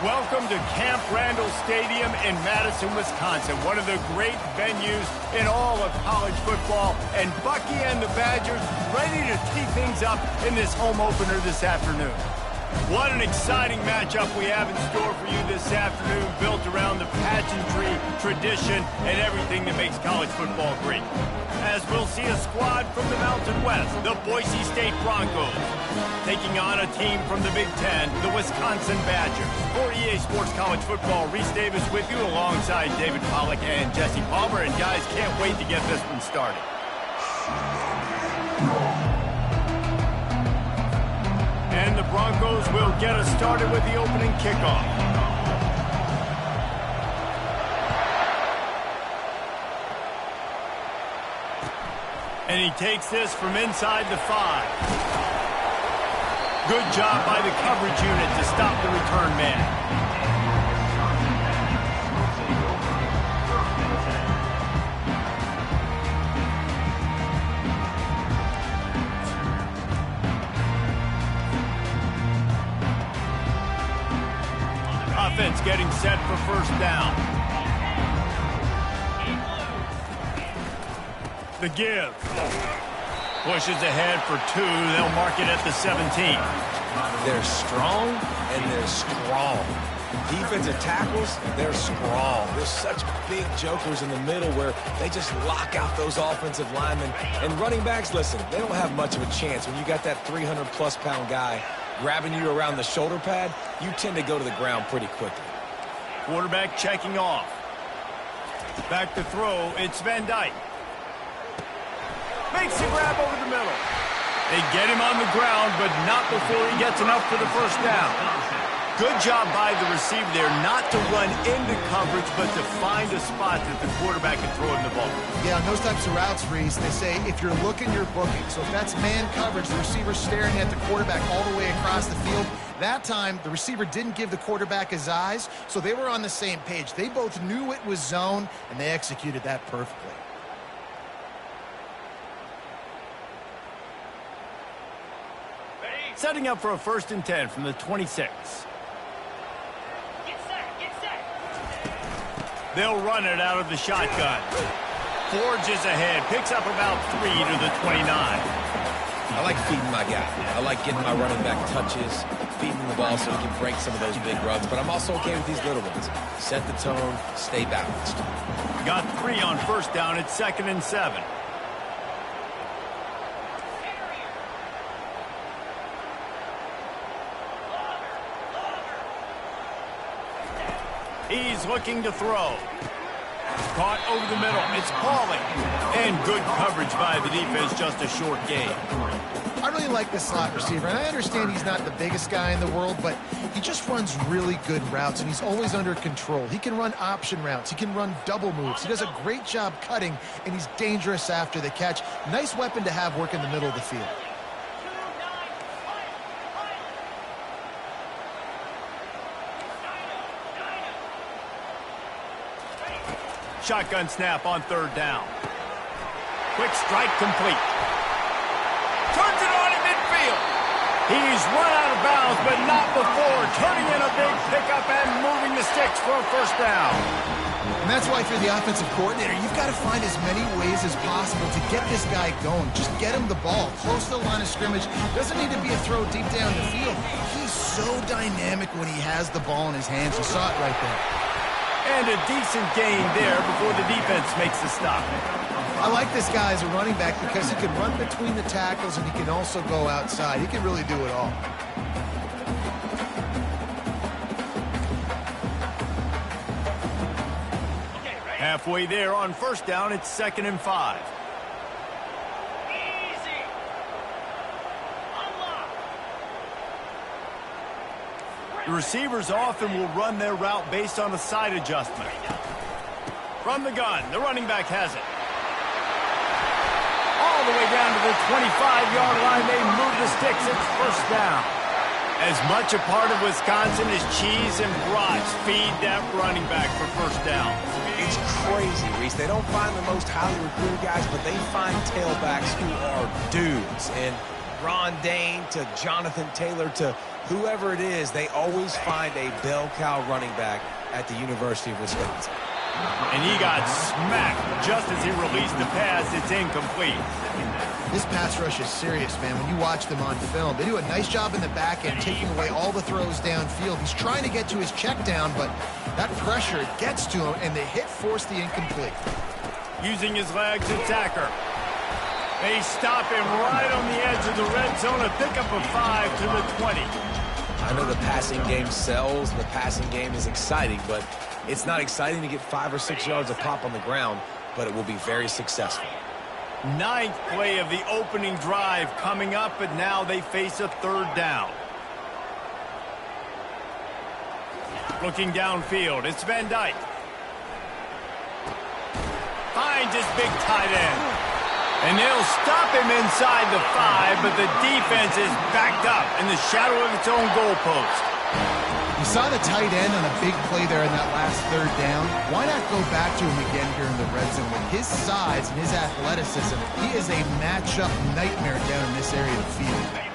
Welcome to Camp Randall Stadium in Madison, Wisconsin, one of the great venues in all of college football. And Bucky and the Badgers ready to tee things up in this home opener this afternoon. What an exciting matchup we have in store for you this afternoon, built around the pageantry, tradition, and everything that makes college football great. As we'll see a squad from the Mountain West, the Boise State Broncos, taking on a team from the Big Ten, the Wisconsin Badgers. For EA Sports College Football, Reese Davis with you alongside David Pollack and Jesse Palmer. And guys, can't wait to get this one started. And the Broncos will get us started with the opening kickoff. And he takes this from inside the 5. Good job by the coverage unit to stop the return man. Offense getting set for first down. The give. Pushes ahead for 2. They'll mark it at the 17. They're strong and they're strong. Defensive tackles, they're strong. There's such big jokers in the middle where they just lock out those offensive linemen. And running backs, listen, they don't have much of a chance. When you got that 300-plus pound guy grabbing you around the shoulder pad, you tend to go to the ground pretty quickly. Quarterback checking off. Back to throw, it's Van Dyke. Makes a grab over the middle. They get him on the ground, but not before he gets enough for the first down. Good job by the receiver there not to run into coverage, but to find a spot that the quarterback can throw him the ball. Yeah, on those types of routes, Reese, they say if you're looking, you're booking. So if that's man coverage, the receiver's staring at the quarterback all the way across the field. That time, the receiver didn't give the quarterback his eyes, so they were on the same page. They both knew it was zone, and they executed that perfectly. Setting up for a 1st and 10 from the 26. They'll run it out of the shotgun. Forges ahead, picks up about 3 to the 29. I like feeding my guy. I like getting my running back touches, feeding the ball so he can break some of those big runs, but I'm also okay with these little ones. Set the tone, stay balanced. Got 3 on first down, it's 2nd and 7. He's looking to throw. Caught over the middle. It's Pauling. And good coverage by the defense, just a short gain. I really like this slot receiver, and I understand he's not the biggest guy in the world, but he just runs really good routes, and he's always under control. He can run option routes. He can run double moves. He does a great job cutting, and he's dangerous after the catch. Nice weapon to have work in the middle of the field. Shotgun snap on 3rd down. Quick strike complete. Turns it on in midfield. He's run out of bounds, but not before turning in a big pickup and moving the sticks for a 1st down. And that's why if you're the offensive coordinator, you've got to find as many ways as possible to get this guy going. Just get him the ball close to the line of scrimmage. Doesn't need to be a throw deep down the field. He's so dynamic when he has the ball in his hands. You saw it right there. And a decent gain there before the defense makes the stop. I like this guy as a running back because he can run between the tackles and he can also go outside. He can really do it all. Halfway there on first down, it's 2nd and 5. The receivers often will run their route based on a side adjustment. From the gun, the running back has it. All the way down to the 25-yard line, they move the sticks. It's 1st down. As much a part of Wisconsin as cheese and brats, feed that running back for 1st down. It's crazy, Reese. They don't find the most highly recruited guys, but they find tailbacks who are dudes. And Ron Dane to Jonathan Taylor to whoever it is, they always find a bell cow running back at the University of Wisconsin. And he got smacked just as he released the pass. It's incomplete. This pass rush is serious, man. When you watch them on film, they do a nice job in the back end, taking away all the throws downfield. He's trying to get to his check down, but that pressure gets to him, and the hit forced the incomplete. Using his legs, attacker. They stop him right on the edge of the red zone. A pickup of 5 to the 20. I know the passing game sells. The passing game is exciting, but it's not exciting to get 5 or 6 yards of pop on the ground, but it will be very successful. 9th play of the opening drive coming up, but now they face a 3rd down. Looking downfield, it's Van Dyke. Finds his big tight end. And they'll stop him inside the 5, but the defense is backed up in the shadow of its own goalpost. You saw the tight end on a big play there in that last 3rd down. Why not go back to him again here in the red zone? With his size and his athleticism, he is a matchup nightmare down in this area of the field.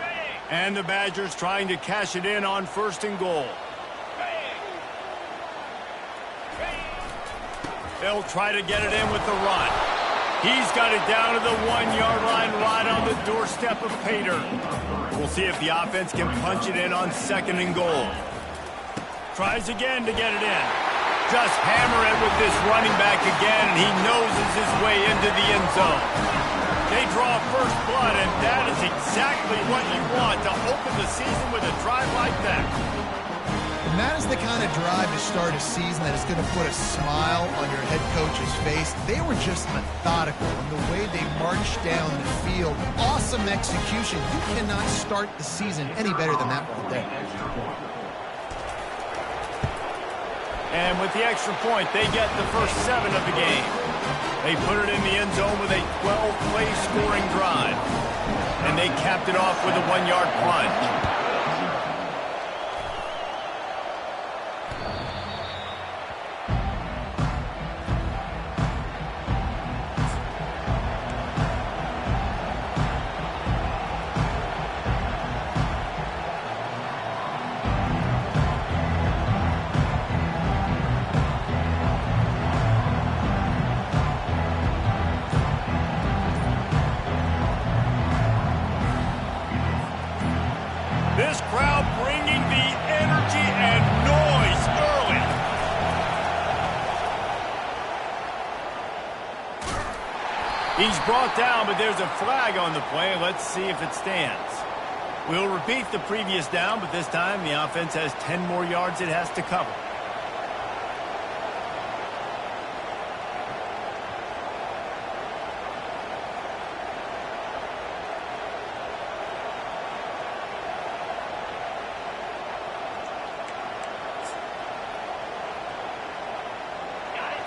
And the Badgers trying to cash it in on 1st and goal. They'll try to get it in with the run. He's got it down to the 1-yard line right on the doorstep of Pater. We'll see if the offense can punch it in on 2nd and goal. Tries again to get it in. Just hammer it with this running back again, and he noses his way into the end zone. They draw first blood, and that is exactly what you want to open the season with a drive like that. And that is the kind of drive to start a season that is going to put a smile on your head coach's face. They were just methodical in the way they marched down the field. Awesome execution. You cannot start the season any better than that right there. And with the extra point, they get the first 7 of the game. They put it in the end zone with a 12-play scoring drive. And they capped it off with a 1-yard plunge. This crowd bringing the energy and noise early. He's brought down, but there's a flag on the play. Let's see if it stands. We'll repeat the previous down, but this time the offense has 10 more yards it has to cover.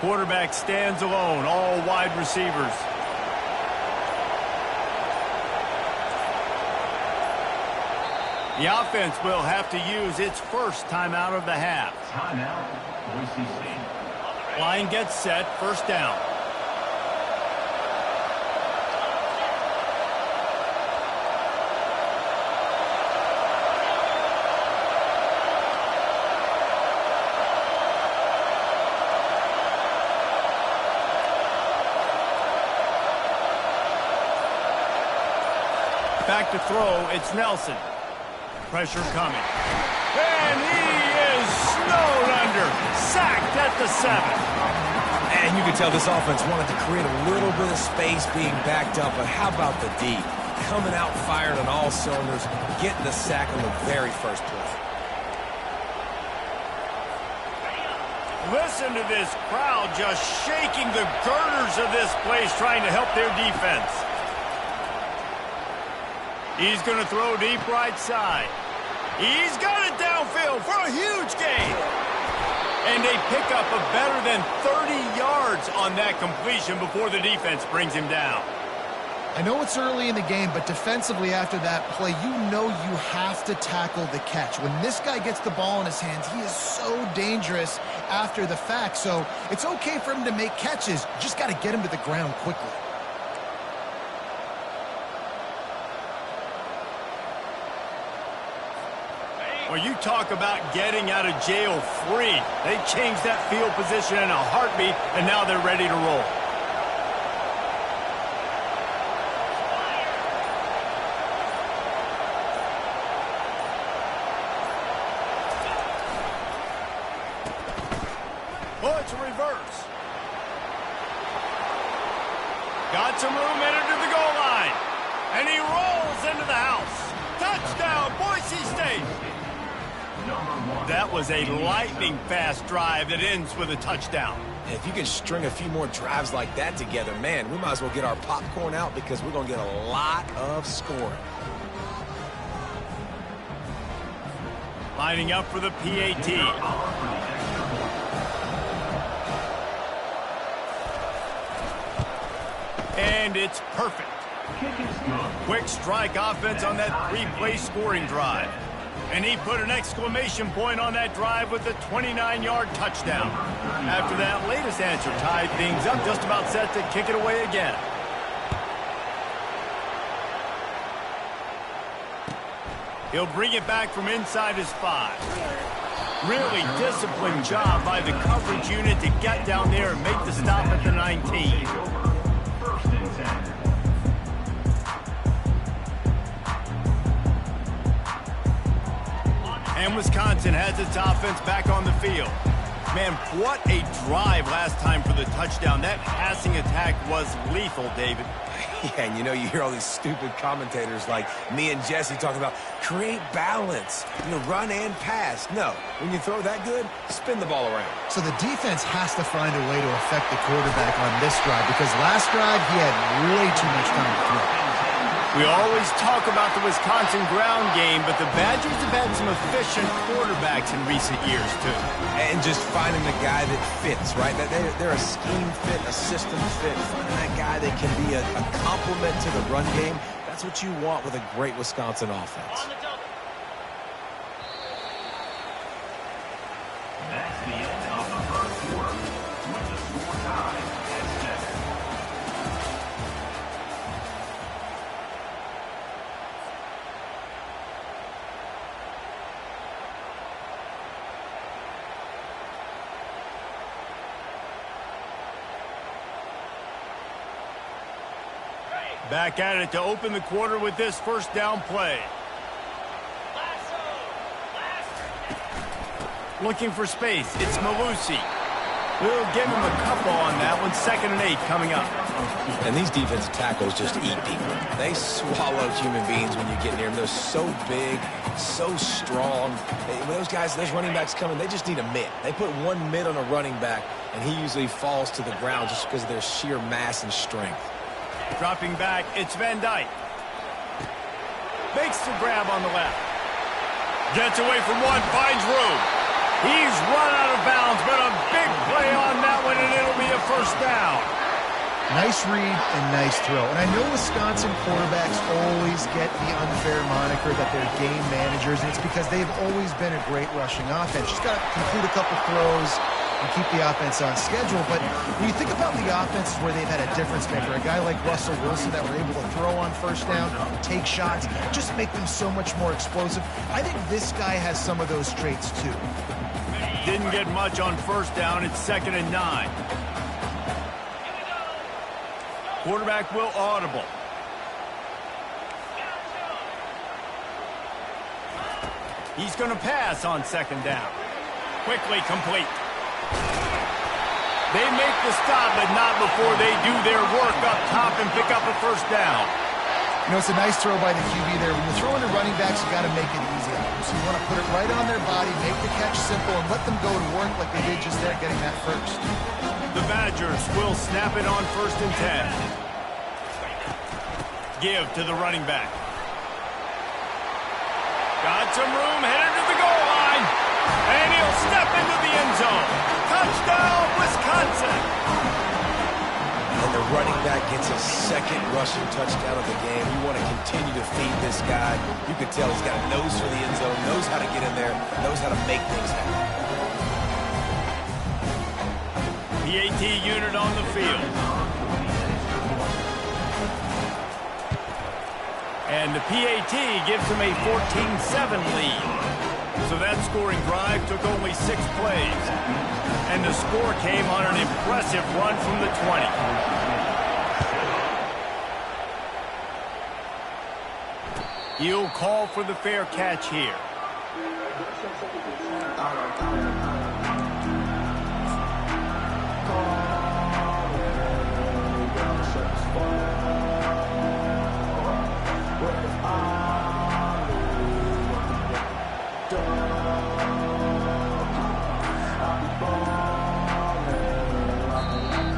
Quarterback stands alone, all wide receivers. The offense will have to use its first timeout of the half. Timeout, Boise State. Line gets set, 1st down. Back to throw, it's Nelson. Pressure coming. And he is snowed under. Sacked at the 7. And you can tell this offense wanted to create a little bit of space being backed up, but how about the D? Coming out fired on all cylinders, getting the sack on the very first play. Listen to this crowd just shaking the girders of this place, trying to help their defense. He's going to throw deep right side. He's got it downfield for a huge gain. And they pick up a better than 30 yards on that completion before the defense brings him down. I know it's early in the game, but defensively after that play, you know you have to tackle the catch. When this guy gets the ball in his hands, he is so dangerous after the fact. So it's okay for him to make catches. You just got to get him to the ground quickly. Well, you talk about getting out of jail free. They changed that field position in a heartbeat, and now they're ready to roll. Oh, it's a reverse. Got some room, entered to the goal line. And he rolls into the house. Touchdown, Boise State. That was a lightning-fast drive that ends with a touchdown. If you can string a few more drives like that together, man, we might as well get our popcorn out because we're going to get a lot of scoring. Lining up for the PAT. And it's perfect. Quick strike offense on that three-play scoring drive. And he put an exclamation point on that drive with a 29-yard touchdown. After that latest answer tied things up, just about set to kick it away again. He'll bring it back from inside his 5. Really disciplined job by the coverage unit to get down there and make the stop at the 19. And Wisconsin has its offense back on the field. Man, what a drive last time for the touchdown. That passing attack was lethal, David. Yeah, and you know, you hear all these stupid commentators like me and Jesse talking about create balance, run and pass. No, when you throw that good, spin the ball around. So the defense has to find a way to affect the quarterback on this drive because last drive he had way too much time to throw. We always talk about the Wisconsin ground game, but the Badgers have had some efficient quarterbacks in recent years, too. And just finding the guy that fits, right? They're a scheme fit, a system fit. Finding that guy that can be a complement to the run game, that's what you want with a great Wisconsin offense. That's the end of the first quarter with the score tied at 7. Back at it to open the quarter with this first down play. Looking for space. It's Malusi. We'll give him a couple on that one. 2nd and 8 coming up. And these defensive tackles just eat people. They swallow human beings when you get near them. They're so big, so strong. When those guys, those running backs coming, they just need a mid. They put one mid on a running back, and he usually falls to the ground just because of their sheer mass and strength. Dropping back, it's Van Dyke. Makes the grab on the left. Gets away from one, finds room. He's run out of bounds, but a big play on that one, and it'll be a first down. Nice read and nice throw. And I know Wisconsin quarterbacks always get the unfair moniker that they're game managers, and it's because they've always been a great rushing offense. Just got to complete a couple throws and keep the offense on schedule. But when you think about the offenses where they've had a difference maker, a guy like Russell Wilson that were able to throw on first down, take shots, just make them so much more explosive. I think this guy has some of those traits too. Didn't get much on first down. It's 2nd and 9. Quarterback will audible. He's going to pass on 2nd down. Quickly complete. They make the stop, but not before they do their work up top and pick up a first down. It's a nice throw by the QB there. When you're throwing to running backs, you got to make it easy. So you want to put it right on their body, make the catch simple, and let them go to work like they did just there, getting that first. The Badgers will snap it on 1st and 10. Give to the running back. Got some room, headed to the goal line. And he'll step into the end zone. Touchdown, Wisconsin. And the running back gets a 2nd rushing touchdown of the game. You want to continue to feed this guy. You can tell he's got a nose for the end zone, knows how to get in there, knows how to make things happen. PAT unit on the field. And the PAT gives them a 14-7 lead. So that scoring drive took only 6 plays. And the score came on an impressive run from the 20. He'll call for the fair catch here.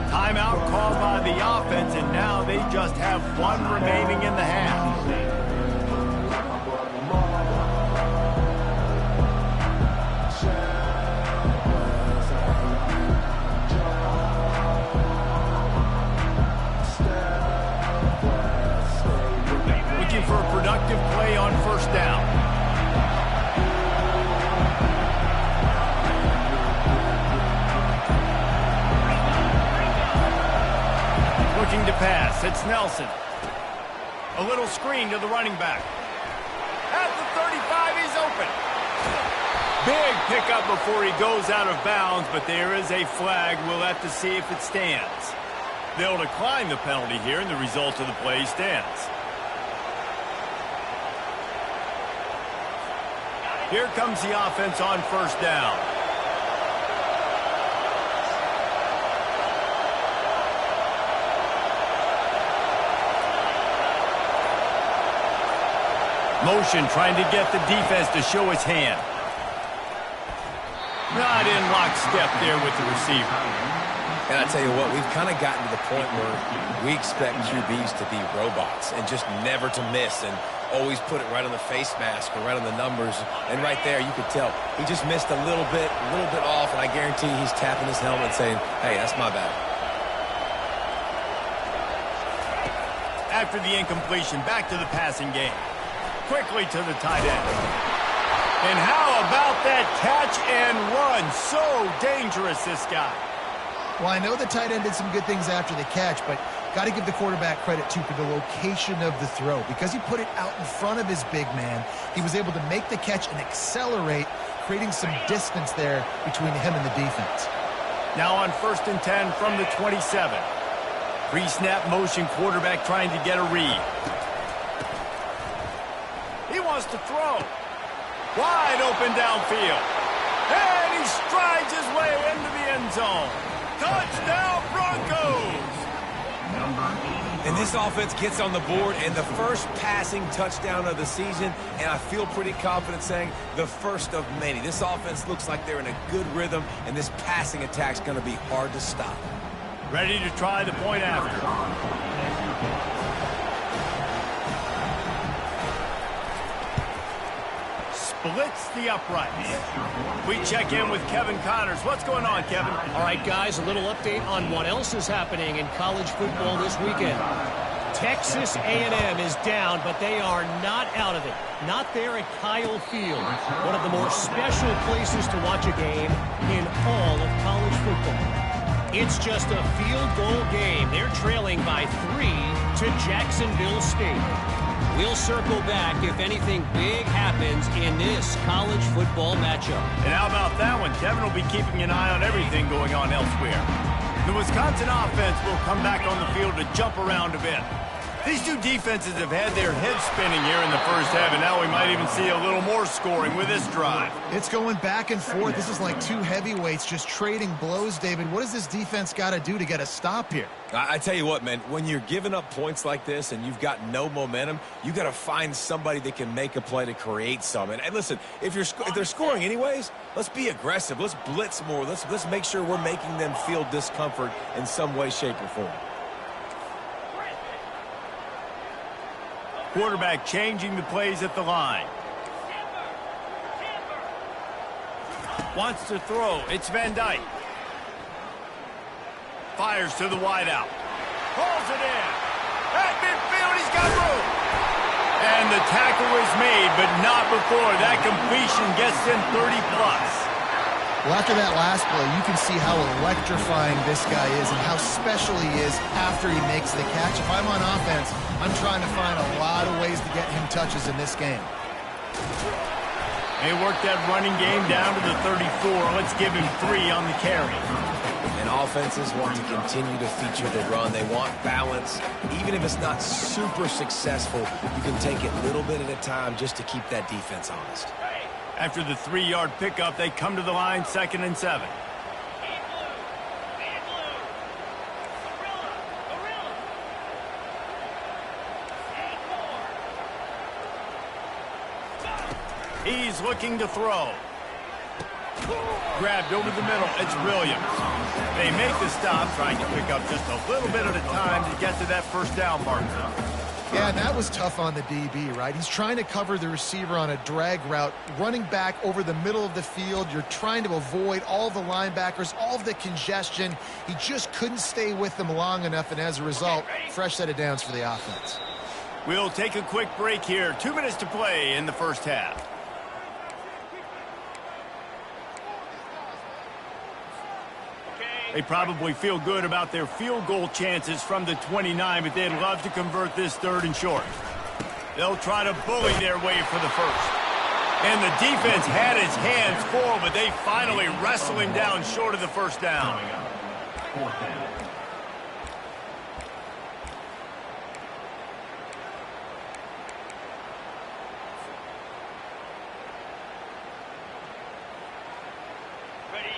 Timeout called by the offense, and now they just have 1 remaining in the half. Looking for a productive play on first down. Looking to pass. It's Nelson. A little screen to the running back. At the 35, he's open. Big pickup before he goes out of bounds, but there is a flag. We'll have to see if it stands. They'll decline the penalty here, and the result of the play stands. Here comes the offense on first down. Motion trying to get the defense to show his hand. Not in lockstep there with the receiver. And I tell you what, we've kind of gotten to the point where we expect QBs to be robots and just never to miss and always put it right on the face mask or right on the numbers. And right there, you could tell he just missed a little bit off, and I guarantee he's tapping his helmet saying, hey, that's my bad. After the incompletion, back to the passing game. Quickly to the tight end. And how about that catch and run? So dangerous, this guy. Well, I know the tight end did some good things after the catch, but got to give the quarterback credit, too, for the location of the throw. Because he put it out in front of his big man, he was able to make the catch and accelerate, creating some distance there between him and the defense. Now on 1st and 10 from the 27. Pre-snap motion, quarterback trying to get a read. He wants to throw. Wide open downfield. And he strides his way into the end zone. Touchdown, Broncos! And this offense gets on the board, and the first passing touchdown of the season, and I feel pretty confident saying the first of many. This offense looks like they're in a good rhythm, and this passing attack's going to be hard to stop. Ready to try the point after. Splits the uprights. We check in with Kevin Connors. What's going on, Kevin? All right, guys, a little update on what else is happening in college football this weekend. Texas A&M is down, but they are not out of it. Not there at Kyle Field, one of the more special places to watch a game in all of college football. It's just a field goal game. They're trailing by 3 to Jacksonville State. We'll circle back if anything big happens in this college football matchup. And how about that one? Kevin will be keeping an eye on everything going on elsewhere. The Wisconsin offense will come back on the field to jump around a bit. These two defenses have had their heads spinning here in the first half, and now we might even see a little more scoring with this drive. It's going back and forth. This is like two heavyweights just trading blows, David. What does this defense got to do to get a stop here? I tell you what, man, when you're giving up points like this and you've got no momentum, you got to find somebody that can make a play to create some. And listen, if they're scoring anyways, let's be aggressive. Let's blitz more. Let's make sure we're making them feel discomfort in some way, shape, or form. Quarterback changing the plays at the line. Wants to throw. It's Van Dyke. Fires to the wideout. Pulls it in. At midfield, he's got room. And the tackle is made, but not before that completion gets him 30+. Well, after that last play, you can see how electrifying this guy is and how special he is after he makes the catch. If I'm on offense, I'm trying to find a lot of ways to get him touches in this game. They work that running game down to the 34. Let's give him 3 on the carry. And offenses want to continue to feature the run. They want balance. Even if it's not super successful, you can take it little bit at a time just to keep that defense honest. After the 3-yard pickup, they come to the line, 2nd and 7. He's looking to throw. Grabbed over the middle. It's Williams. They make the stop, trying to pick up just a little bit at a time to get to that first down marker. Yeah, and that was tough on the DB, right? He's trying to cover the receiver on a drag route, running back over the middle of the field. You're trying to avoid all the linebackers, all of the congestion. He just couldn't stay with them long enough, and as a result, fresh set of downs for the offense. We'll take a quick break here. 2 minutes to play in the first half. They probably feel good about their field goal chances from the 29, but they'd love to convert this 3rd and short. They'll try to bully their way for the first. And the defense had his hands full, but they finally wrestle him down short of the first down.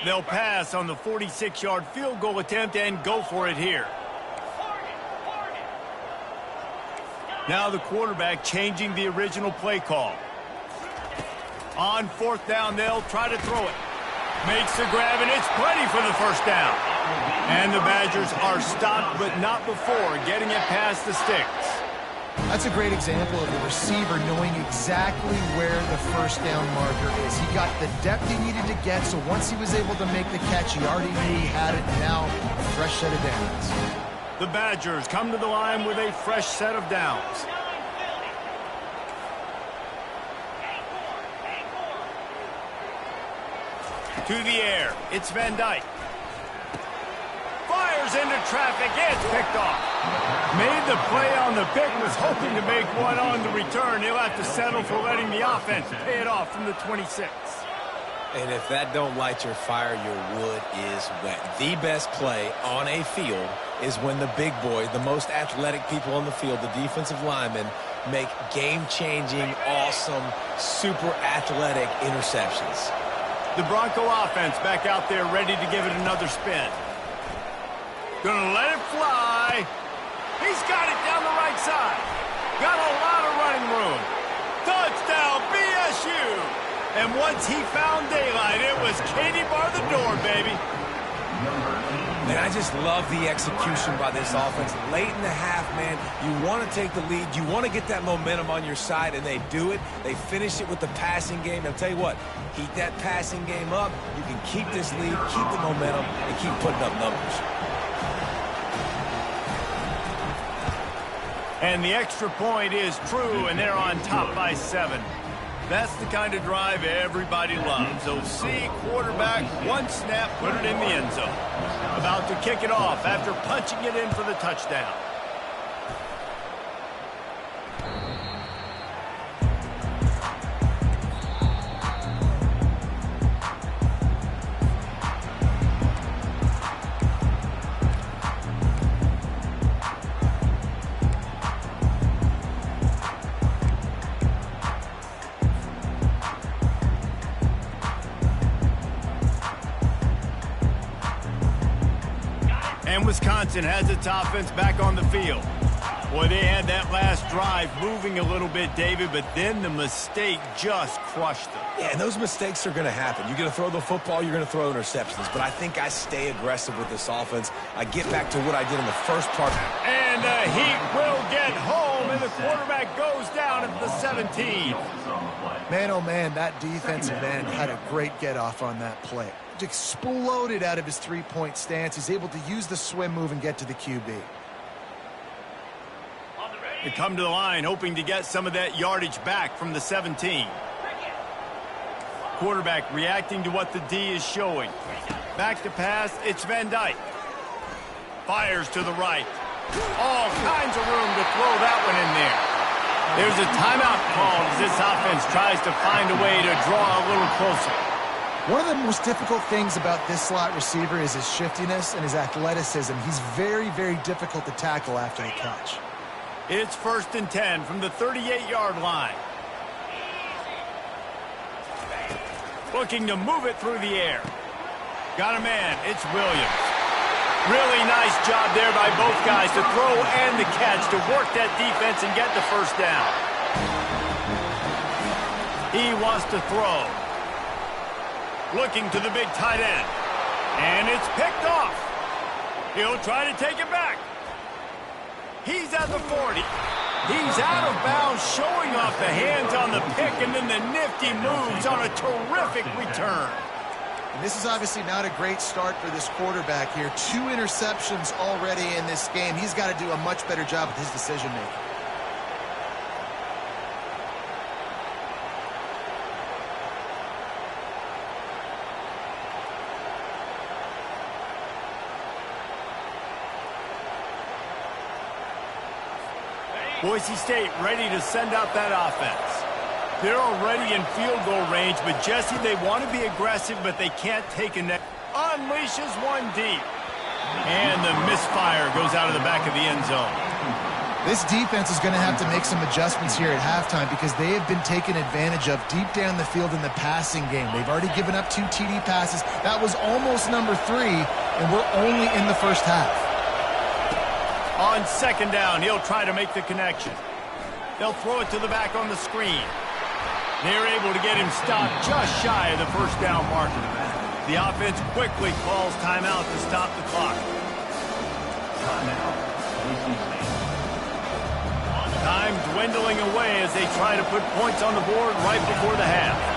They'll pass on the 46-yard field goal attempt and go for it here. Now the quarterback changing the original play call. On 4th down, they'll try to throw it. Makes the grab, and it's plenty for the first down. And the Badgers are stopped, but not before getting it past the sticks. That's a great example of the receiver knowing exactly where the first down marker is. He got the depth he needed to get, so once he was able to make the catch, he already knew he had it. Now, a fresh set of downs. The Badgers come to the line with a fresh set of downs. To the air, it's Van Dyke. Fires into traffic, it's picked off. Made the play on the pick, was hoping to make one on the return. He'll have to settle for letting the offense pay it off from the 26. And if that don't light your fire, your wood is wet. The best play on a field is when the big boy, the most athletic people on the field, the defensive linemen, make game-changing, awesome, super athletic interceptions. The Bronco offense back out there ready to give it another spin. Gonna let it fly. He's got it down the right side. Got a lot of running room. Touchdown, BSU. And once he found daylight, it was Katie bar the door, baby. And I just love the execution by this offense. Late in the half, man, you want to take the lead. You want to get that momentum on your side, and they do it. They finish it with the passing game. I'll tell you what, heat that passing game up. You can keep this lead, keep the momentum, and keep putting up numbers. And the extra point is true, and they're on top by 7. That's the kind of drive everybody loves. OC quarterback, one snap, put it in the end zone. About to kick it off after punching it in for the touchdown. And Wisconsin has its offense back on the field. Boy, they had that last drive moving a little bit, David, but then the mistake just crushed them. Yeah, and those mistakes are going to happen. You're going to throw the football, you're going to throw interceptions. But I think I stay aggressive with this offense. I get back to what I did in the first part. And the Heat will get home, and the quarterback goes down at the 17. Man, oh man, that defensive end had a great get-off on that play. Exploded out of his three-point stance. He's able to use the swim move and get to the QB. They come to the line hoping to get some of that yardage back from the 17. Quarterback reacting to what the D is showing. Back to pass, it's Van Dyke. Fires to the right. All kinds of room to throw that one in there. There's a timeout called as this offense tries to find a way to draw a little closer. One of the most difficult things about this slot receiver is his shiftiness and his athleticism. He's very, very difficult to tackle after the catch. It's 1st and 10 from the 38-yard line. Looking to move it through the air. Got a man. It's Williams. Really nice job there by both guys to throw and the catch to work that defense and get the first down. He wants to throw. Looking to the big tight end. And it's picked off. He'll try to take it back. He's at the 40. He's out of bounds, showing off the hands on the pick, and then the nifty moves on a terrific return. And this is obviously not a great start for this quarterback here. 2 interceptions already in this game. He's got to do a much better job with his decision-making. Boise State ready to send out that offense. They're already in field goal range, but Jesse, they want to be aggressive, but they can't take a net. Unleashes one deep. And the misfire goes out of the back of the end zone. This defense is going to have to make some adjustments here at halftime because they have been taken advantage of deep down the field in the passing game. They've already given up 2 TD passes. That was almost number 3, and we're only in the first half. On 2nd down, he'll try to make the connection. They'll throw it to the back on the screen. They're able to get him stopped just shy of the first down marker. The offense quickly calls timeout to stop the clock. Time dwindling away as they try to put points on the board right before the half.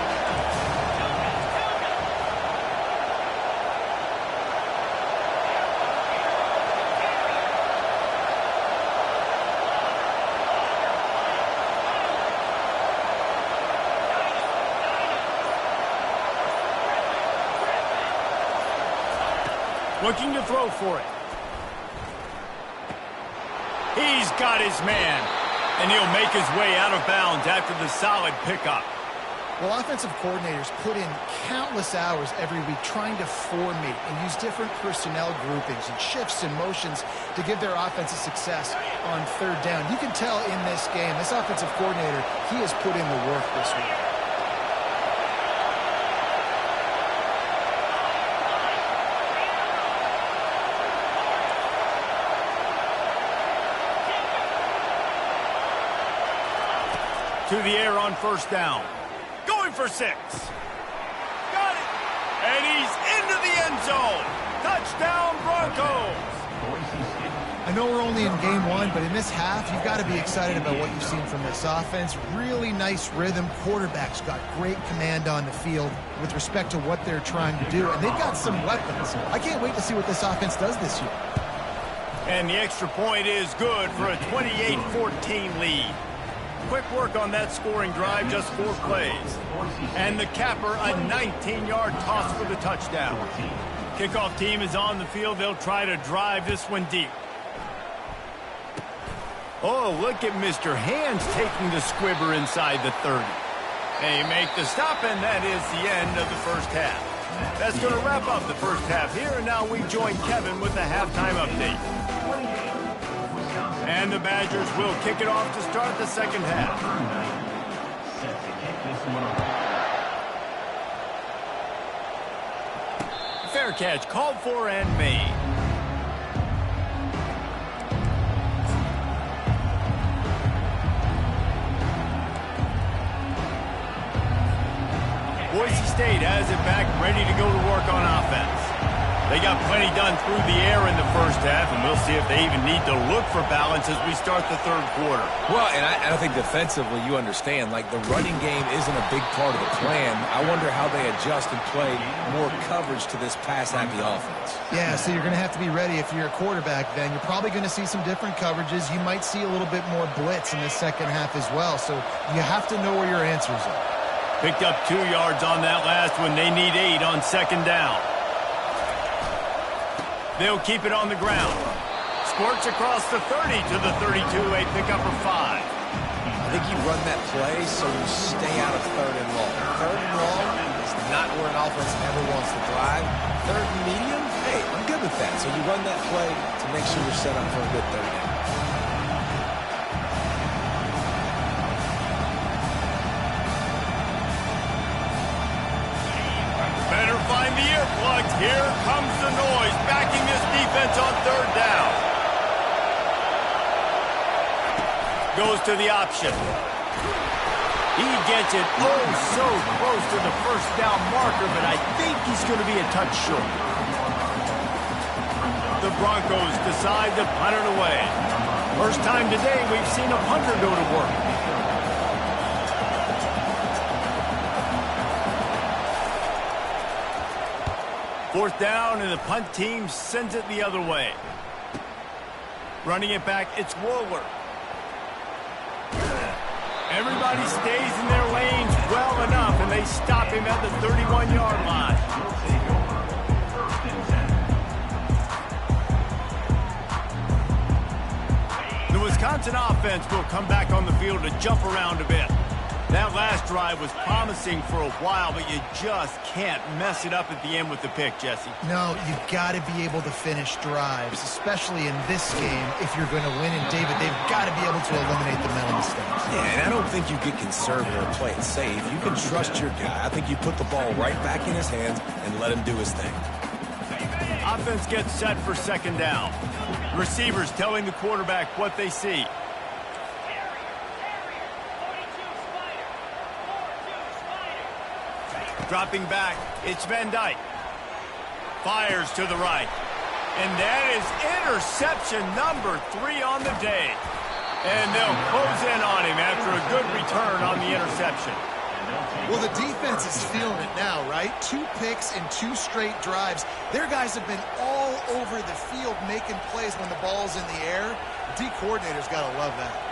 Looking to throw for it. He's got his man, and he'll make his way out of bounds after the solid pickup. Well, offensive coordinators put in countless hours every week trying to formate and use different personnel groupings and shifts and motions to give their offense a success on 3rd down. You can tell in this game, this offensive coordinator, he has put in the work this week. To the air on 1st down. Going for 6. Got it. And he's into the end zone. Touchdown, Broncos. I know we're only in game 1, but in this half, you've got to be excited about what you've seen from this offense. Really nice rhythm. Quarterback's got great command on the field with respect to what they're trying to do. And they've got some weapons. I can't wait to see what this offense does this year. And the extra point is good for a 28-14 lead. Quick work on that scoring drive, just 4 plays. And the capper, a 19-yard toss for the touchdown. Kickoff team is on the field. They'll try to drive this one deep. Oh, look at Mr. Hands taking the squibber inside the 30. They make the stop, and that is the end of the first half. That's going to wrap up the first half here, and now we join Kevin with the halftime update. And the Badgers will kick it off to start the second half. Fair catch called for and made. Boise State has it back, ready to go to work on offense. They got plenty done through the air in the first half, and we'll see if they even need to look for balance as we start the 3rd quarter. Well, and I think defensively, you understand, like the running game isn't a big part of the plan. I wonder how they adjust and play more coverage to this pass-happy offense. Yeah, so you're going to have to be ready if you're a quarterback then. You're probably going to see some different coverages. You might see a little bit more blitz in the second half as well, so you have to know where your answers are. Picked up 2 yards on that last one. They need 8 on 2nd down. They'll keep it on the ground. Squirts across the 30 to the 32, a pickup of 5. I think you run that play so you stay out of 3rd and long. 3rd and long is not where an offense ever wants to thrive. 3rd and medium, hey, I'm good with that. So you run that play to make sure you're set up for a good 3rd down. Better find the earplugs. Here comes the noise, backing this defense on 3rd down. Goes to the option. He gets it so close to the 1st down marker, but I think he's going to be a touch short. The Broncos decide to punt it away. First time today we've seen a punter go to work. Fourth down, and the punt team sends it the other way. Running it back, it's Woolworth. Everybody stays in their lanes well enough, and they stop him at the 31-yard line. The Wisconsin offense will come back on the field to jump around a bit. That last drive was promising for a while, but you just can't mess it up at the end with the pick, Jesse. No, you've got to be able to finish drives, especially in this game if you're going to win. And, David, they've got to be able to eliminate the mental mistakes. Yeah, and I don't think you get conservative or play it safe. You can trust your guy. I think you put the ball right back in his hands and let him do his thing. Offense gets set for 2nd down. Receivers telling the quarterback what they see. Dropping back, it's Van Dyke. Fires to the right. And that is interception number 3 on the day. And they'll close in on him after a good return on the interception. Well, the defense is feeling it now, right? 2 picks in 2 straight drives. Their guys have been all over the field making plays when the ball's in the air. D coordinator's got to love that.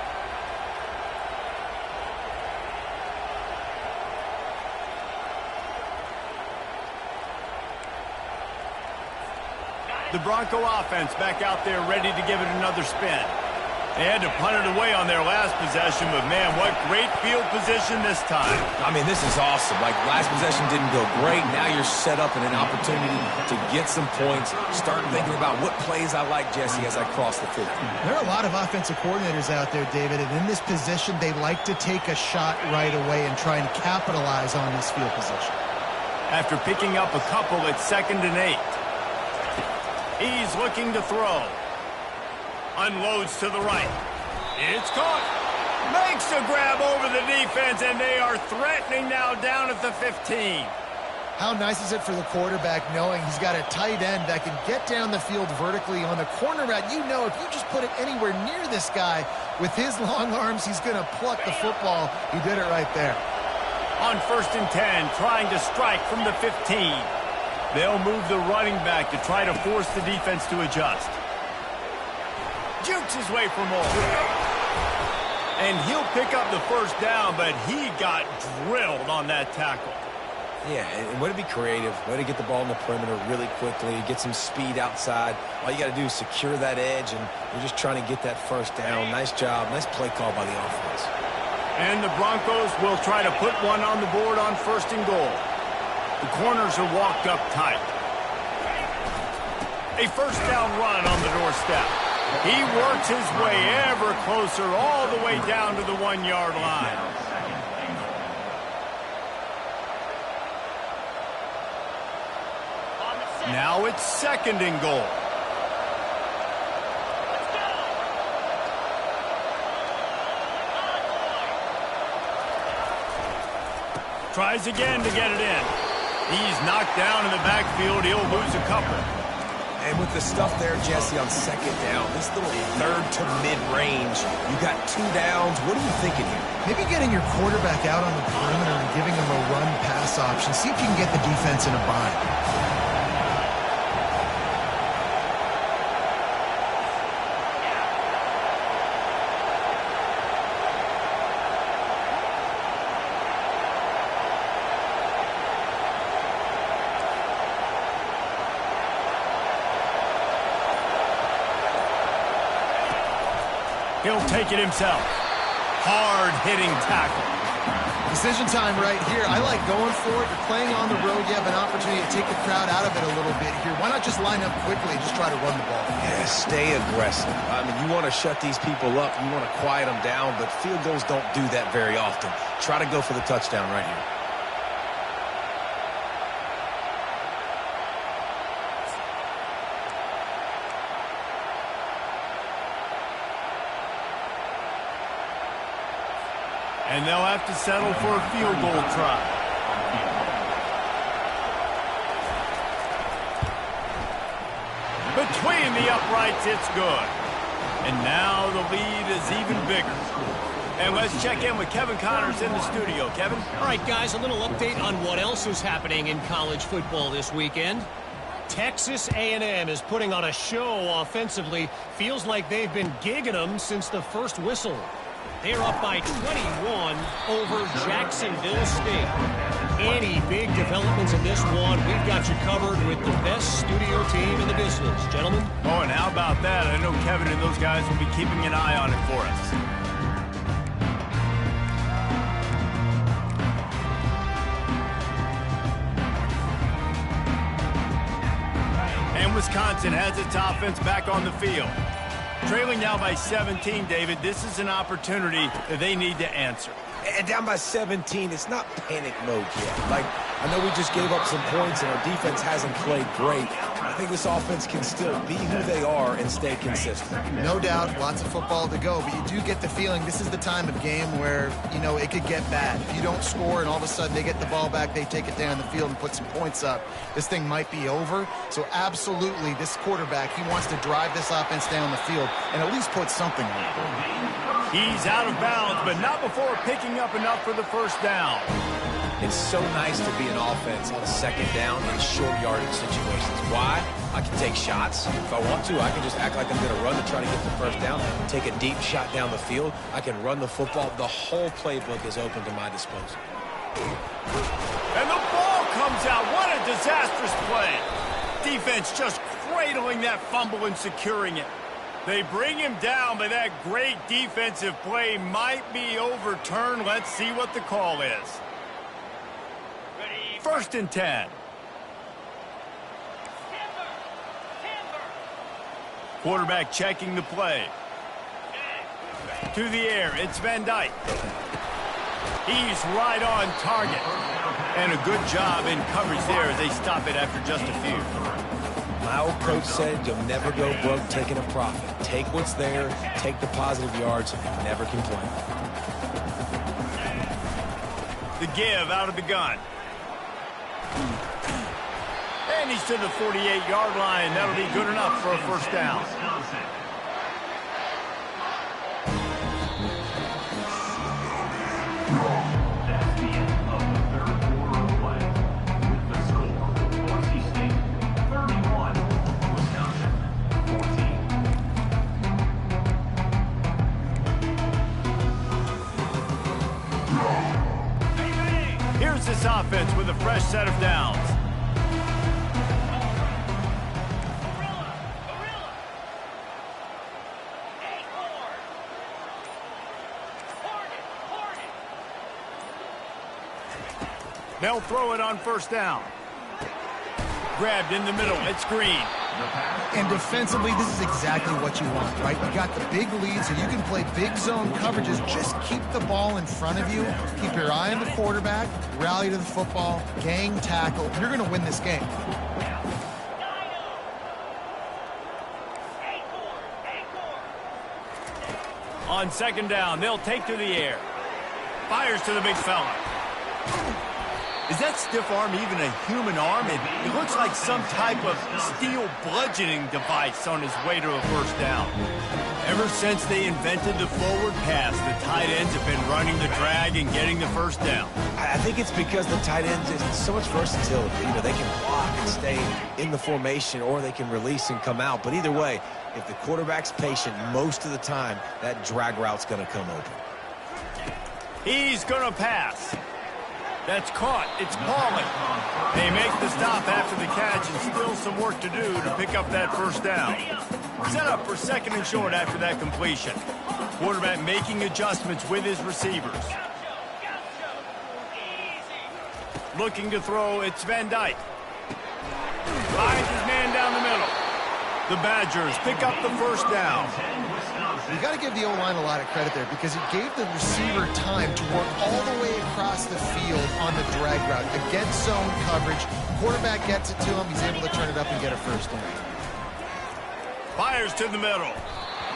The Bronco offense back out there ready to give it another spin. They had to punt it away on their last possession, but, man, what great field position this time. I mean, this is awesome. Like, last possession didn't go great. Now you're set up in an opportunity to get some points. Start thinking about what plays I like, Jesse, as I cross the 50. There are a lot of offensive coordinators out there, David, and in this position, they like to take a shot right away and try and capitalize on this field position. After picking up a couple, it's 2nd and 8. He's looking to throw. Unloads to the right. It's caught. Makes a grab over the defense, and they are threatening now down at the 15. How nice is it for the quarterback knowing he's got a tight end that can get down the field vertically on the corner route? You know if you just put it anywhere near this guy with his long arms, he's going to pluck the football. He did it right there. On 1st and 10, trying to strike from the 15. They'll move the running back to try to force the defense to adjust. Jukes his way for more. And he'll pick up the 1st down, but he got drilled on that tackle. Yeah, and way to be creative. Way to get the ball in the perimeter really quickly. Get some speed outside. All you got to do is secure that edge, and you're just trying to get that 1st down. Nice job. Nice play call by the offense. And the Broncos will try to put one on the board on 1st and goal. The corners are walked up tight. A 1st down run on the doorstep. He works his way ever closer all the way down to the 1-yard line. Now it's 2nd and goal. Tries again to get it in. He's knocked down in the backfield. He'll lose a couple. And with the stuff there, Jesse, on 2nd down, this little 3rd to mid-range, you got 2 downs. What are you thinking here? Maybe getting your quarterback out on the perimeter and giving him a run-pass option. See if you can get the defense in a bind. He'll take it himself. hard-hitting tackle. Decision time right here. I like going for it. You're playing on the road. You have an opportunity to take the crowd out of it a little bit here. Why not just line up quickly and just try to run the ball? Yeah, stay aggressive. I mean, you want to shut these people up. You want to quiet them down, but field goals don't do that very often. Try to go for the touchdown right here. And they'll have to settle for a field goal try. Between the uprights, it's good. And now the lead is even bigger. And let's check in with Kevin Connors in the studio. Kevin? All right, guys, a little update on what else is happening in college football this weekend. Texas A&M is putting on a show offensively. Feels like they've been gigging them since the first whistle. They're up by 21 over Jacksonville State. Any big developments in this one, we've got you covered with the best studio team in the business. Gentlemen? Oh, and how about that? I know Kevin and those guys will be keeping an eye on it for us. And Wisconsin has its offense back on the field. Trailing now by 17, David. This is an opportunity that they need to answer. And down by 17, it's not panic mode yet. Like, I know we just gave up some points and our defense hasn't played great. I think this offense can still be who they are and stay consistent. No doubt, lots of football to go, but you do get the feeling this is the time of game where, you know, it could get bad. If you don't score and all of a sudden they get the ball back, they take it down the field and put some points up, this thing might be over. So absolutely, this quarterback, he wants to drive this offense down the field and at least put something on it. He's out of bounds, but not before picking up enough for the first down. It's so nice to be an offense on second down in short yardage situations. Why? I can take shots. If I want to, I can just act like I'm going to run to try to get the first down, take a deep shot down the field. I can run the football. The whole playbook is open to my disposal. And the ball comes out. What a disastrous play. Defense just cradling that fumble and securing it. They bring him down, but that great defensive play might be overturned. Let's see what the call is. First and 10. Quarterback checking the play. To the air, it's Van Dyke. He's right on target. And a good job in coverage there as they stop it after just a few. My old coach said you'll never go broke taking a profit. Take what's there, take the positive yards, and never complain. The give out of the gun. And he's to the 48-yard line. That'll be good enough for a first down. That's the end of the third quarter of play. With the score, Boise State 31, Wisconsin 14. Here's this offense with a fresh set of downs. They'll throw it on first down. Grabbed in the middle. It's Green. And defensively, this is exactly what you want, right? You got the big lead, so you can play big zone coverages. Just keep the ball in front of you. Keep your eye on the quarterback. Rally to the football. Gang tackle. You're going to win this game. On second down, they'll take to the air. Fires to the big fella. Is that stiff arm even a human arm? It looks like some type of steel bludgeoning device on his way to a first down. Ever since they invented the forward pass, the tight ends have been running the drag and getting the first down. I think it's because the tight ends is so much versatility. You know, they can block and stay in the formation, or they can release and come out. But either way, if the quarterback's patient most of the time, that drag route's going to come open. He's going to pass. That's caught. It's Pauly. They make the stop after the catch and still some work to do to pick up that first down. Set up for second and short after that completion. Quarterback making adjustments with his receivers. Looking to throw, it's Van Dyke. Finds his man down the middle. The Badgers pick up the first down. You got to give the O-line a lot of credit there because it gave the receiver time to work all the way across the field on the drag route. Against zone coverage, quarterback gets it to him. He's able to turn it up and get a first down. Fires to the middle.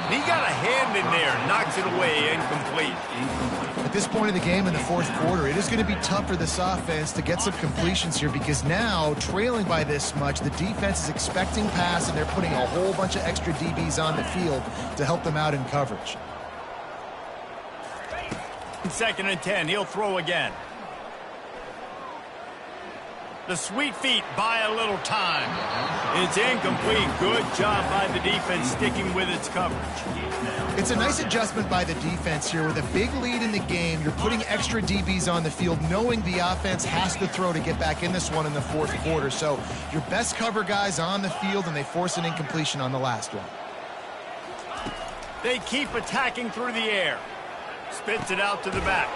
He got a hand in there, knocks it away, incomplete. At this point in the game in the fourth quarter, it is going to be tough for this offense to get some completions here because now, trailing by this much, the defense is expecting pass and they're putting a whole bunch of extra DBs on the field to help them out in coverage. Second and 10, he'll throw again. The sweet feet buy a little time. It's incomplete. Good job by the defense sticking with its coverage. It's a nice adjustment by the defense here. With a big lead in the game, you're putting extra DBs on the field, knowing the offense has to throw to get back in this one in the fourth quarter. So your best cover guys on the field, and they force an incompletion on the last one. They keep attacking through the air. Spits it out to the back.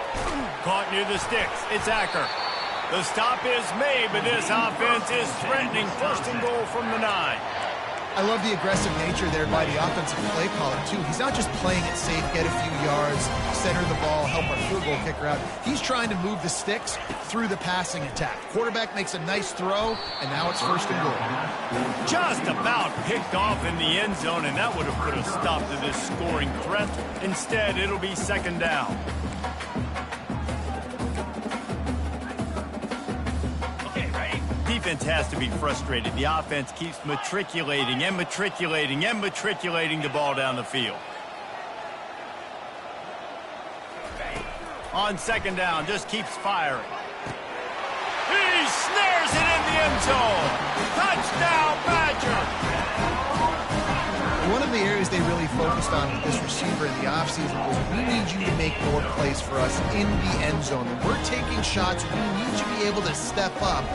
Caught near the sticks. It's Acker. The stop is made, but this offense is threatening. First and goal from the 9. I love the aggressive nature there by the offensive play caller, too. He's not just playing it safe, get a few yards, center the ball, help our field goal kicker out. He's trying to move the sticks through the passing attack. Quarterback makes a nice throw, and now it's first and goal. Just about picked off in the end zone, and that would have put a stop to this scoring threat. Instead, it'll be second down. Defense has to be frustrated. The offense keeps matriculating and matriculating and matriculating the ball down the field. On second down, just keeps firing. He snares it in the end zone. Touchdown, Badger! One of the areas they really focused on with this receiver in the offseason was we need you to make more plays for us in the end zone. When we're taking shots, we need you to be able to step up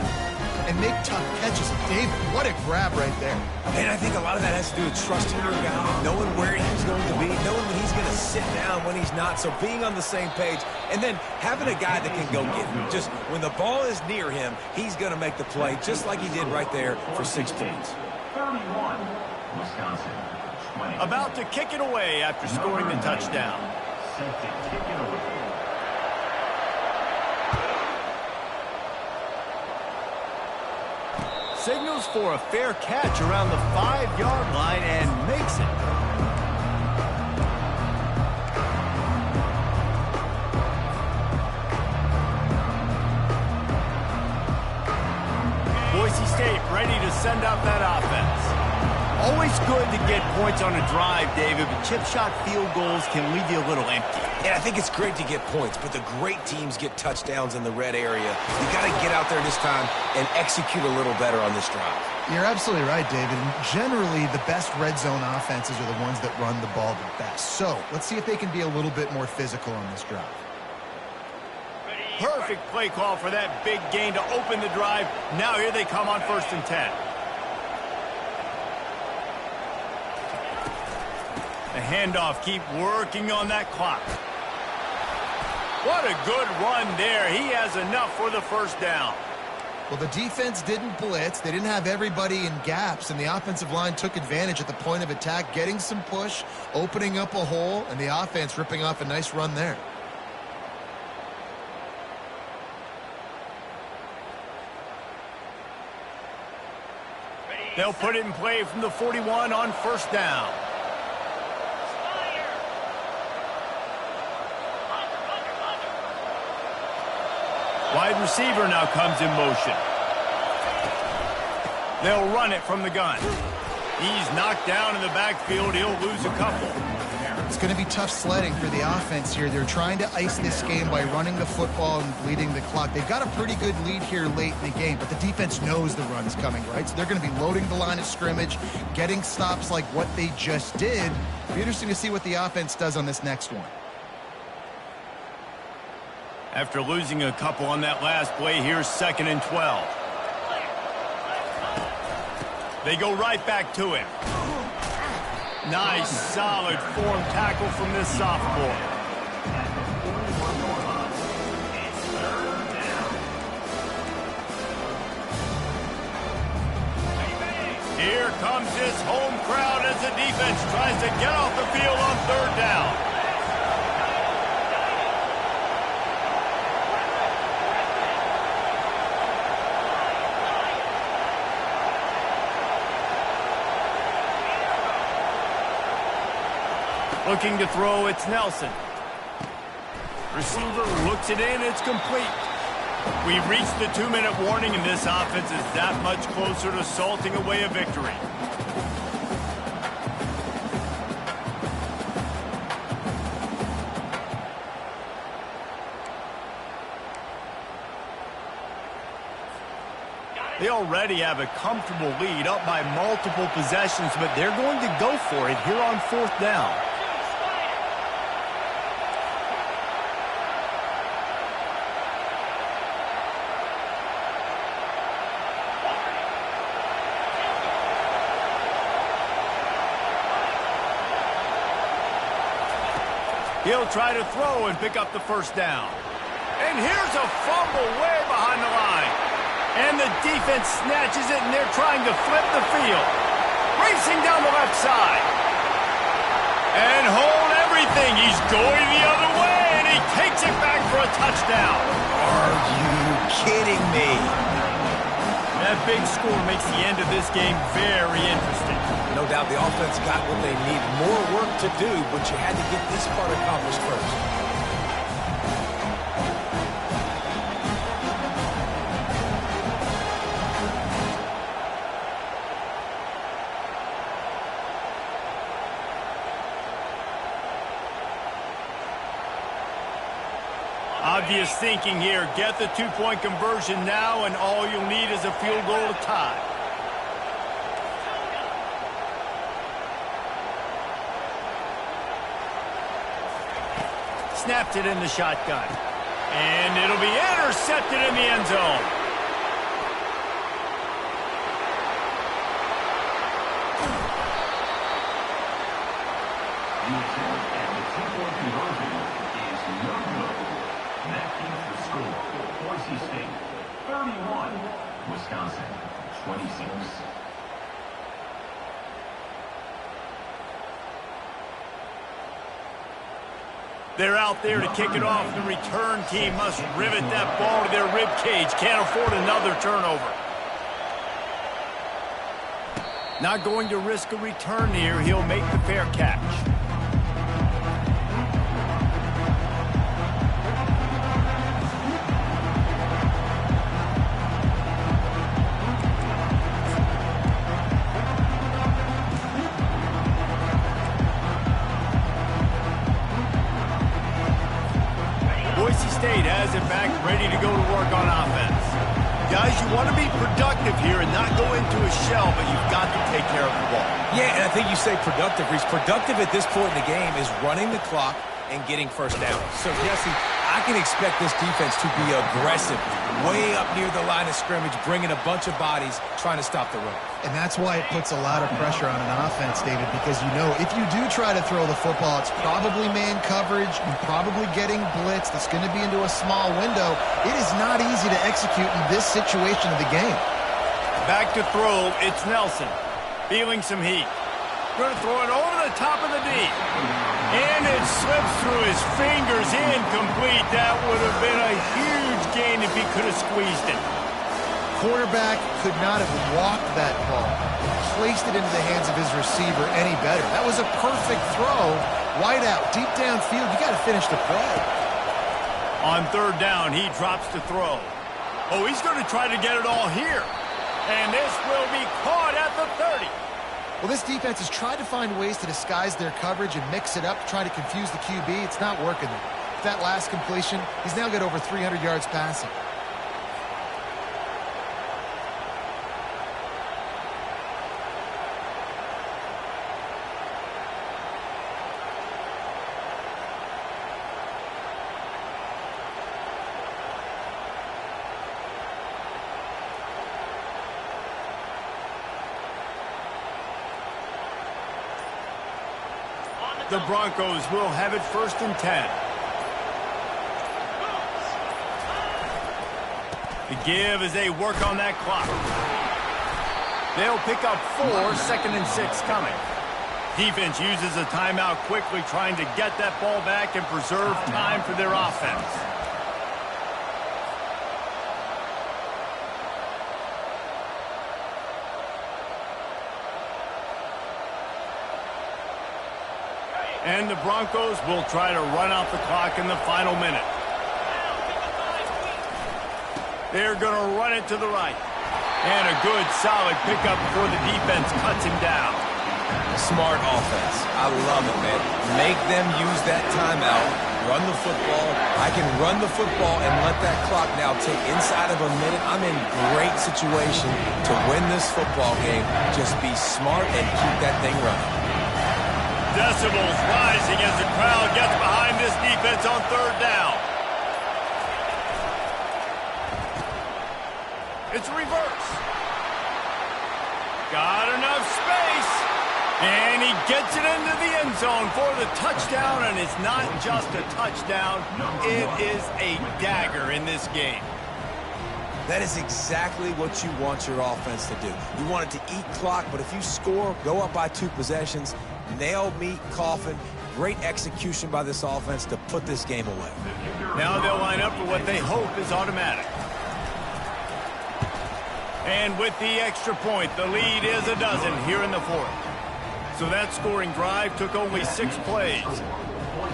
and make tough catches. David, what a grab right there. And I think a lot of that has to do with trusting your guy, knowing where he's going to be, knowing when he's going to sit down, when he's not. So being on the same page, and then having a guy that can go get him. Just when the ball is near him, he's going to make the play, just like he did right there for 6 points. 31, Wisconsin. 20. About to kick it away after scoring the touchdown. Set to kick it away. Signals for a fair catch around the 5-yard line and makes it. Boise State ready to send out that offense. Always good to get points on a drive, David, but chip shot field goals can leave you a little empty. And I think it's great to get points, but the great teams get touchdowns in the red area. You got to get out there this time and execute a little better on this drive. You're absolutely right, David. And generally, the best red zone offenses are the ones that run the ball the best. So let's see if they can be a little bit more physical on this drive. Perfect play call for that big gain to open the drive. Now here they come on 1st and 10. The handoff, keep working on that clock. What a good run there. He has enough for the first down. Well, the defense didn't blitz. They didn't have everybody in gaps, and the offensive line took advantage at the point of attack, getting some push, opening up a hole, and the offense ripping off a nice run there. They'll put it in play from the 41 on 1st down. Wide receiver now comes in motion. They'll run it from the gun. He's knocked down in the backfield. He'll lose a couple. It's going to be tough sledding for the offense here. They're trying to ice this game by running the football and bleeding the clock. They've got a pretty good lead here late in the game, but the defense knows the run's coming, right? So they're going to be loading the line of scrimmage, getting stops like what they just did. It'll be interesting to see what the offense does on this next one. After losing a couple on that last play, here's 2nd and 12. They go right back to him. Nice, solid form tackle from this sophomore. Here comes this home crowd as the defense tries to get off the field on third down. Looking to throw, it's Nelson. Receiver looks it in, it's complete. We've reached the 2-minute warning, and this offense is that much closer to salting away a victory. They already have a comfortable lead, up by multiple possessions, but they're going to go for it here on fourth down. He'll try to throw and pick up the first down. And here's a fumble way behind the line. And the defense snatches it, and they're trying to flip the field. Racing down the left side. And hold everything. He's going the other way, and he takes it back for a touchdown. Are you kidding me? That big score makes the end of this game very interesting. No doubt the offense got what they need. More work to do, but you had to get this part accomplished first. Obvious thinking here. Get the two-point conversion now, and all you'll need is a field goal to tie. Snapped it in the shotgun. And it'll be intercepted in the end zone. The attempt at the two-point conversion is no good. That keeps the score. Boise State 31, Wisconsin 26. They're out there to kick it off. The return team must rivet that ball to their rib cage. Can't afford another turnover. Not going to risk a return here. He'll make the fair catch. Boise State has it back, ready to go to work on offense. Guys, you want to be productive here and not go into a shell, but you've got to take care of the ball. Yeah, and I think you say productive. He's productive at this point in the game is running the clock and getting first down. So, Jesse, I can expect this defense to be aggressive, way up near the line of scrimmage, bringing a bunch of bodies, trying to stop the run. And that's why it puts a lot of pressure on an offense, David, because you know if you do try to throw the football, it's probably man coverage, you're probably getting blitzed, it's going to be into a small window. It is not easy to execute in this situation of the game. Back to throw, it's Nelson. Feeling some heat. Going to throw it over the top of the knee. And it slips through his fingers, incomplete. That would have been a huge gain if he could have squeezed it. Quarterback could not have walked that ball, placed it into the hands of his receiver any better. That was a perfect throw. Wide out, deep downfield. You got to finish the play. On third down, he drops to throw. Oh, he's going to try to get it all here. And this will be caught at the 30. Well, this defense has tried to find ways to disguise their coverage and mix it up to try to confuse the QB. It's not working there. With that last completion, he's now got over 300 yards passing. The Broncos will have it 1st and 10. The give as they work on that clock. They'll pick up 4, 2nd and 6 coming. Defense uses a timeout quickly, trying to get that ball back and preserve time for their offense. And the Broncos will try to run out the clock in the final minute. They're going to run it to the right. And a good, solid pickup before the defense cuts him down. Smart offense. I love it, man. Make them use that timeout. Run the football. I can run the football and let that clock now tick inside of a minute. I'm in great situation to win this football game. Just be smart and keep that thing running. Decibels rising as the crowd gets behind this defense on 3rd down. It's a reverse. Got enough space. And he gets it into the end zone for the touchdown. And it's not just a touchdown. It is a dagger in this game. That is exactly what you want your offense to do. You want it to eat clock, but if you score, go up by 2 possessions, nail, meet, coffin. Great execution by this offense to put this game away. Now they'll line up for what they hope is automatic. And with the extra point, the lead is a dozen here in the 4th. So that scoring drive took only 6 plays.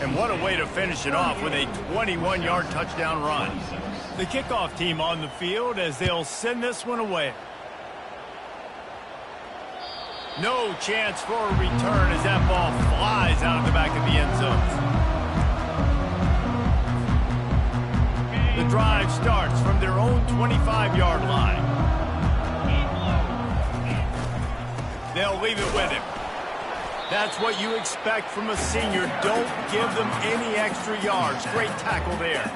And what a way to finish it off with a 21-yard touchdown run. The kickoff team on the field as they'll send this one away. No chance for a return as that ball flies out of the back of the end zone. The drive starts from their own 25-yard line. They'll leave it with him. That's what you expect from a senior. Don't give them any extra yards. Great tackle there.